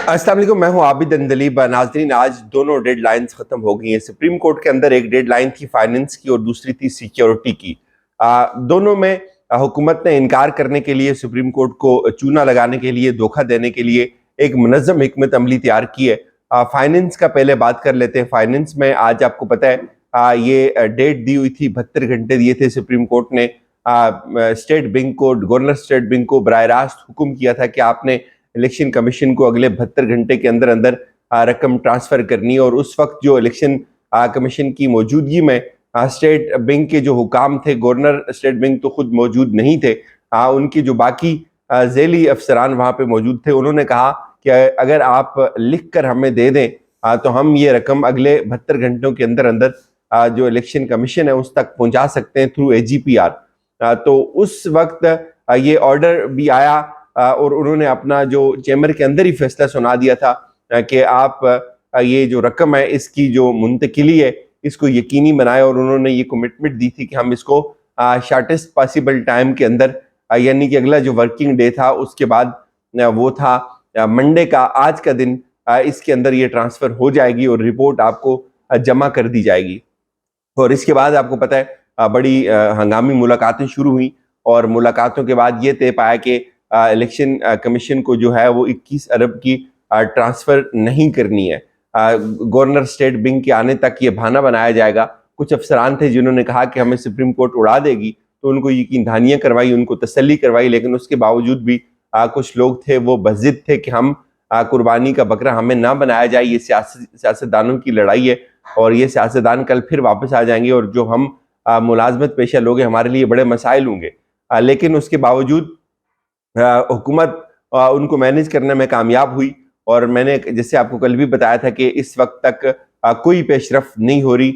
अस्सलाम वालेकुम, मैं हूं आबिद अंदलीब। नाज़रीन, आज दोनों डेड लाइन्स ख़त्म हो गई हैं। सुप्रीम कोर्ट के अंदर एक डेड लाइन थी फाइनेंस की और दूसरी थी सिक्योरिटी की। दोनों में हुकूमत ने इनकार करने के लिए, सुप्रीम कोर्ट को चूना लगाने के लिए, धोखा देने के लिए एक मुनज़्ज़म हिकमत अमली तैयार की है। फाइनेंस का पहले बात कर लेते हैं। फाइनेंस में आज आपको पता है ये डेट दी हुई थी, 72 घंटे दिए थे सुप्रीम कोर्ट ने स्टेट बैंक को, गवर्नर स्टेट बैंक को बराह रास्त हुक्म किया था कि आपने इलेक्शन कमीशन को अगले 72 घंटे के अंदर अंदर रकम ट्रांसफर करनी है। और उस वक्त जो इलेक्शन कमीशन की मौजूदगी में स्टेट बैंक के जो हुकाम थे, गवर्नर स्टेट बैंक तो खुद मौजूद नहीं थे, उनके जो बाकी ज़ेली अफसरान वहाँ पे मौजूद थे, उन्होंने कहा कि अगर आप लिख कर हमें दे दें तो हम ये रकम अगले 72 घंटों के अंदर अंदर जो इलेक्शन कमीशन है उस तक पहुँचा सकते हैं थ्रू AGPR। तो उस वक्त ये ऑर्डर भी आया और उन्होंने अपना जो चैम्बर के अंदर ही फैसला सुना दिया था कि आप ये जो रकम है इसकी जो मुंतकिली है इसको यकीनी बनाए। और उन्होंने ये कमिटमेंट दी थी कि हम इसको शॉर्टेस्ट पॉसिबल टाइम के अंदर, यानी कि अगला जो वर्किंग डे था उसके बाद वो था मंडे का, आज का दिन, इसके अंदर ये ट्रांसफ़र हो जाएगी और रिपोर्ट आपको जमा कर दी जाएगी। और इसके बाद आपको पता है बड़ी हंगामी मुलाकातें शुरू हुई और मुलाकातों के बाद ये तय पाया कि इलेक्शन कमीशन को जो है वो 21 अरब की ट्रांसफ़र नहीं करनी है। गवर्नर स्टेट बैंक के आने तक ये बहाना बनाया जाएगा। कुछ अफसरान थे जिन्होंने कहा कि हमें सुप्रीम कोर्ट उड़ा देगी, तो उनको यकीन दहानियाँ करवाई, उनको तसल्ली करवाई, लेकिन उसके बावजूद भी कुछ लोग थे वो बज़िद थे कि हम कुर्बानी का बकरा हमें ना बनाया जाए। ये सियासतदानों की लड़ाई है और ये सियासतदान कल फिर वापस आ जाएंगे और जो हम मुलाजमत पेशा लोग हैं हमारे लिए बड़े मसाइल होंगे। लेकिन उसके बावजूद हुकूमत उनको मैनेज करने में कामयाब हुई। और मैंने जैसे आपको कल भी बताया था कि इस वक्त तक कोई पेशरफ नहीं हो रही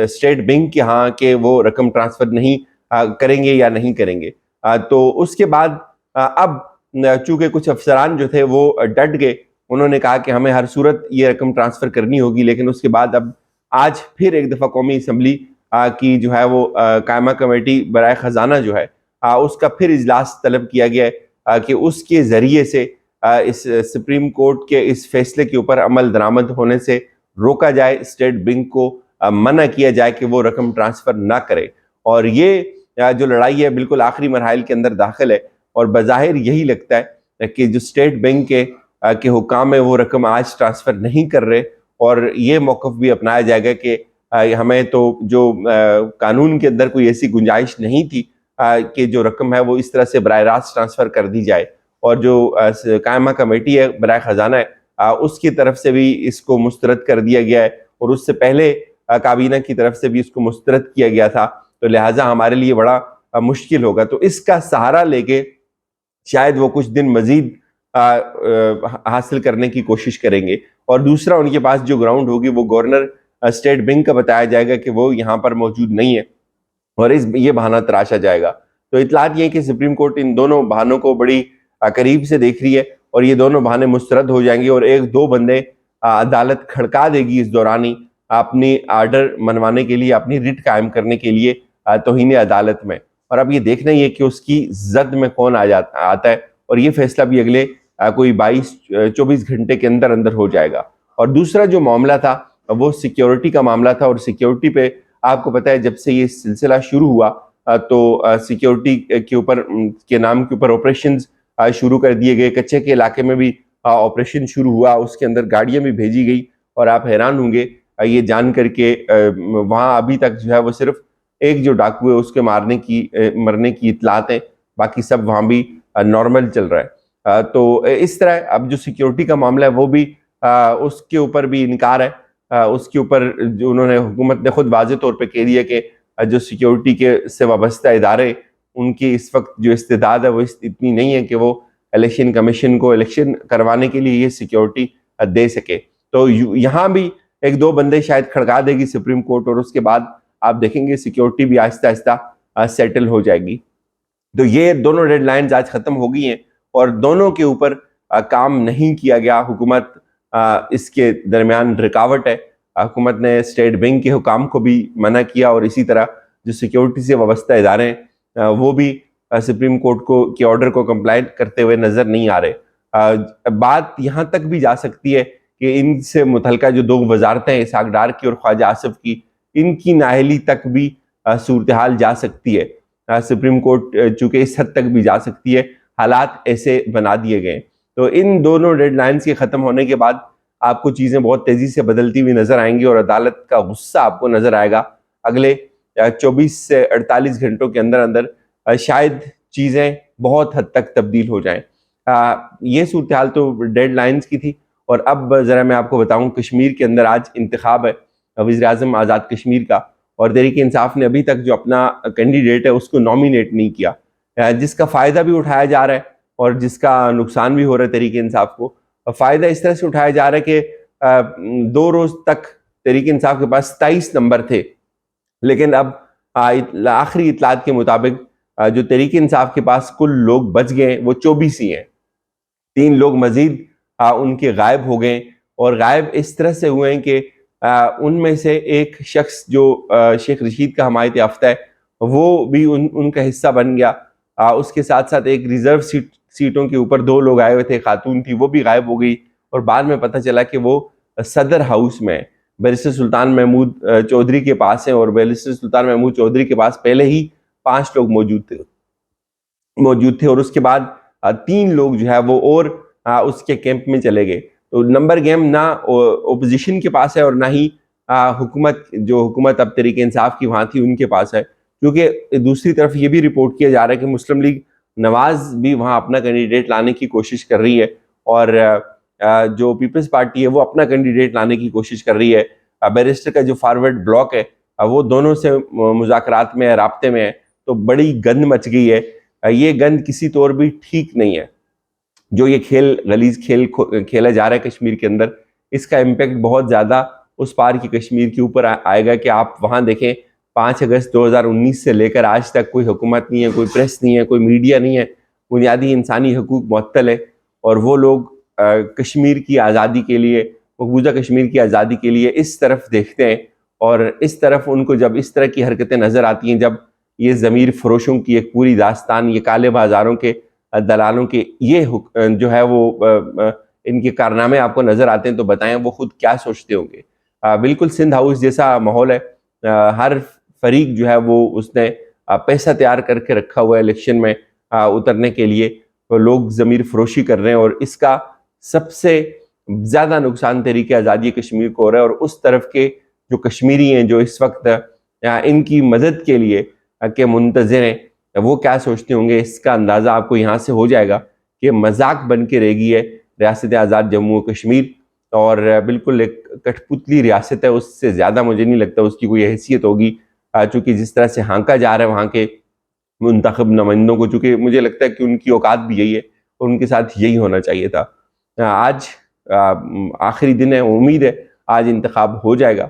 स्टेट बैंक के यहाँ कि वो रकम ट्रांसफ़र नहीं करेंगे या नहीं करेंगे। तो उसके बाद अब चूँकि कुछ अफसरान जो थे वो डट गए, उन्होंने कहा कि हमें हर सूरत ये रकम ट्रांसफ़र करनी होगी। लेकिन उसके बाद अब आज फिर एक दफ़ा कौमी असम्बली की जो है वो कायमा कमेटी बराए ख़जाना जो है उसका फिर इजलास तलब किया गया है कि उसके ज़रिए से इस सुप्रीम कोर्ट के इस फैसले के ऊपर अमल दरामद होने से रोका जाए, स्टेट बैंक को मना किया जाए कि वो रकम ट्रांसफ़र ना करे। और ये जो लड़ाई है बिल्कुल आखिरी मरहल के अंदर दाखिल है और बज़ाहिर यही लगता है कि जो स्टेट बैंक के हुकाम है वो रकम आज ट्रांसफ़र नहीं कर रहे। और ये मौक़िफ़ भी अपनाया जाएगा कि हमें तो जो कानून के अंदर कोई ऐसी गुंजाइश नहीं थी कि जो रकम है वो इस तरह से बराह रास्त ट्रांसफ़र कर दी जाए। और जो कायमा कमेटी है बराए ख़जाना है उसकी तरफ से भी इसको मुस्तरद कर दिया गया है और उससे पहले काबीना की तरफ से भी इसको मुस्तरद किया गया था। तो लिहाजा हमारे लिए बड़ा मुश्किल होगा। तो इसका सहारा लेके शायद वो कुछ दिन मज़ीद हासिल करने की कोशिश करेंगे। और दूसरा, उनके पास जो ग्राउंड होगी वो गवर्नर स्टेट बैंक का बताया जाएगा कि वो यहाँ पर मौजूद नहीं है और ये बहाना तराशा जाएगा। तो इतलात ये है कि सुप्रीम कोर्ट इन दोनों बहानों को बड़ी करीब से देख रही है और ये दोनों बहाने मुस्तरद हो जाएंगे और एक दो बंदे अदालत खड़का देगी इस दौरान ही अपनी आर्डर मनवाने के लिए, अपनी रिट कायम करने के लिए तौहीन अदालत में। और अब ये देखना ही है कि उसकी जद में कौन आता है और ये फैसला भी अगले कोई 22-24 घंटे के अंदर अंदर हो जाएगा। और दूसरा जो मामला था वो सिक्योरिटी का मामला था। और सिक्योरिटी पे आपको पता है जब से ये सिलसिला शुरू हुआ तो सिक्योरिटी के ऊपर के नाम के ऊपर ऑपरेशंस शुरू कर दिए गए। कच्चे के इलाके में भी ऑपरेशन शुरू हुआ, उसके अंदर गाड़ियां भी भेजी गई और आप हैरान होंगे ये जान करके वहाँ अभी तक जो है वो सिर्फ एक जो डाकू है उसके मरने की इतलात है, बाकी सब वहाँ भी नॉर्मल चल रहा है। तो इस तरह अब जो सिक्योरिटी का मामला है वो भी उसके ऊपर भी इनकार है। उसके ऊपर जो उन्होंने, हुकूमत ने खुद वाज़ेह तौर पे कह दिया कि जो सिक्योरिटी के से वाबस्ता इदारे, उनकी इस वक्त जो इस्तेदाद है वो इतनी नहीं है कि वो इलेक्शन कमीशन को इलेक्शन करवाने के लिए ये सिक्योरिटी दे सके। तो यहाँ भी एक दो बंदे शायद खड़का देगी सुप्रीम कोर्ट और उसके बाद आप देखेंगे सिक्योरिटी भी आहिस्ता आहिस्ता सेटल हो जाएगी। तो ये दोनों डेडलाइंस आज ख़त्म हो गई हैं और दोनों के ऊपर काम नहीं किया गया। हुकूमत इसके दरमियान रुकावट है। हुकूमत ने स्टेट बैंक के हुकाम को भी मना किया और इसी तरह जो सिक्योरिटी से वाबस्ता इदारे हैं वो भी सुप्रीम कोर्ट के ऑर्डर को कंप्लाई करते हुए नज़र नहीं आ रहे। بات یہاں تک بھی جا سکتی ہے کہ ان سے متعلقہ جو 2 وزارتیں اسحاق ڈار کی اور خواجہ آصف کی، ان کی نااہلی تک بھی صورتحال جا سکتی ہے۔ سپریم کورٹ چونکہ اس حد تک بھی جا سکتی ہے، حالات ایسے بنا دیے گئے۔ تو ان دونوں ڈیڈ لائنز کے ختم ہونے کے بعد آپ کو چیزیں بہت تیزی سے بدلتی ہوئی نظر آئیں گی، اور عدالت کا غصہ آپ کو نظر آئے گا اگلے 24 سے 48 گھنٹوں کے اندر اندر شاید چیزیں بہت حد تک تبدیل ہو جائیں۔ یہ صورتحال تو ڈیڈ لائنز کی تھی، اور اب ذرا میں آپ کو بتاؤں کشمیر کے اندر آج انتخاب ہے وزیر اعظم آزاد کشمیر کا، اور تحریک انصاف نے ابھی تک جو اپنا کینڈیڈیٹ ہے اس کو نامینیٹ نہیں کیا، جس کا فائدہ بھی اٹھایا جا رہا ہے اور جس کا نقصان بھی ہو رہا ہے تحریک انصاف کو۔ فائدہ اس طرح سے اٹھایا جا رہا ہے کہ 2 روز تک تحریک انصاف کے پاس 27 نمبر تھے، لیکن اب آخری اطلاعات کے مطابق جو تحریک انصاف کے پاس کل لوگ بچ گئے وہ 24 ہی ہیں۔ 3 لوگ مزید ان کے غائب ہو گئے، اور غائب اس طرح سے ہوئے ہیں کہ ان میں سے ایک شخص جو شیخ رشید کا حمایت یافتہ ہے وہ بھی ان کا حصہ بن گیا۔ اس کے ساتھ ساتھ ایک ریزرو سیٹوں کے اوپر 2 لوگ آئے ہوئے تھے، خاتون تھی، وہ بھی غائب ہو گئی، اور بعد میں پتہ چلا کہ وہ صدر ہاؤس میں بیرسٹر سلطان محمود چودھری کے پاس ہیں، اور بیرسٹر سلطان محمود چودھری کے پاس پہلے ہی 5 لوگ موجود تھے، اور اس کے بعد 3 لوگ جو ہے وہ اور اس کے کیمپ میں چلے گئے۔ تو نمبر گیم نہ اپوزیشن کے پاس ہے اور نہ ہی حکومت اب تحریک انصاف کی وہاں تھی ان کے پاس ہے، کیونکہ دوسری طرف یہ بھی رپورٹ کیا جا رہا ہے کہ مسلم لیگ نواز بھی وہاں اپنا کینڈیڈیٹ لانے کی کوشش کر رہی ہے، اور جو پیپلز پارٹی ہے وہ اپنا کینڈیڈیٹ لانے کی کوشش کر رہی ہے۔ بیرسٹر کا جو فارورڈ بلاک ہے وہ دونوں سے مذاکرات میں رابطے میں ہے، تو بڑی گند مچ گئی ہے۔ یہ گند کسی طور بھی ٹھیک نہیں ہے، جو یہ غلیظ کھیل کھیلا جا رہا ہے کشمیر کے اندر، اس کا امپیکٹ بہت زیادہ اس پار کی کشمیر کے اوپر آئے گا کہ آپ وہاں دیکھیں 5 اگست 2019 سے لے کر آج تک کوئی حکومت نہیں ہے، کوئی پریس نہیں ہے، کوئی میڈیا نہیں ہے، بنیادی انسانی حقوق معطل ہے، اور وہ لوگ کشمیر کی آزادی کے لیے، مقبوضہ کشمیر کی آزادی کے لیے اس طرف دیکھتے ہیں، اور اس طرف ان کو جب اس طرح کی حرکتیں نظر آتی ہیں، جب یہ ضمیر فروشوں کی ایک پوری داستان، یہ کالے بازاروں کے دلالوں کے یہ جو ہے وہ ان کے کارنامے آپ کو نظر آتے ہیں، تو بتائیں وہ خود کیا سوچتے ہوں گے۔ بالکل سندھ ہاؤس جیسا ماحول ہے، ہر فریق جو ہے وہ اس نے پیسہ تیار کر کے رکھا ہوا ہے الیکشن میں اترنے کے لیے، تو لوگ ضمیر فروشی کر رہے ہیں، اور اس کا سب سے زیادہ نقصان تحریک آزادی کشمیر کو ہو رہا ہے، اور اس طرف کے جو کشمیری ہیں جو اس وقت ان کی مدد کے لیے کہ منتظر ہیں، وہ کیا سوچتے ہوں گے، اس کا اندازہ آپ کو یہاں سے ہو جائے گا کہ مذاق بن کے رہ گئی ہے ریاست آزاد جموں و کشمیر، اور بالکل ایک کٹھ پتلی ریاست ہے، اس سے زیادہ مجھے نہیں لگتا اس کی کوئی حیثیت ہوگی، چونکہ جس طرح سے ہانکا جا رہا ہے وہاں کے منتخب نمائندوں کو، چونکہ مجھے لگتا ہے کہ ان کی اوقات بھی یہی ہے، اور ان کے ساتھ یہی ہونا چاہیے تھا۔ آج آخری دن ہے، امید ہے آج انتخاب ہو جائے گا،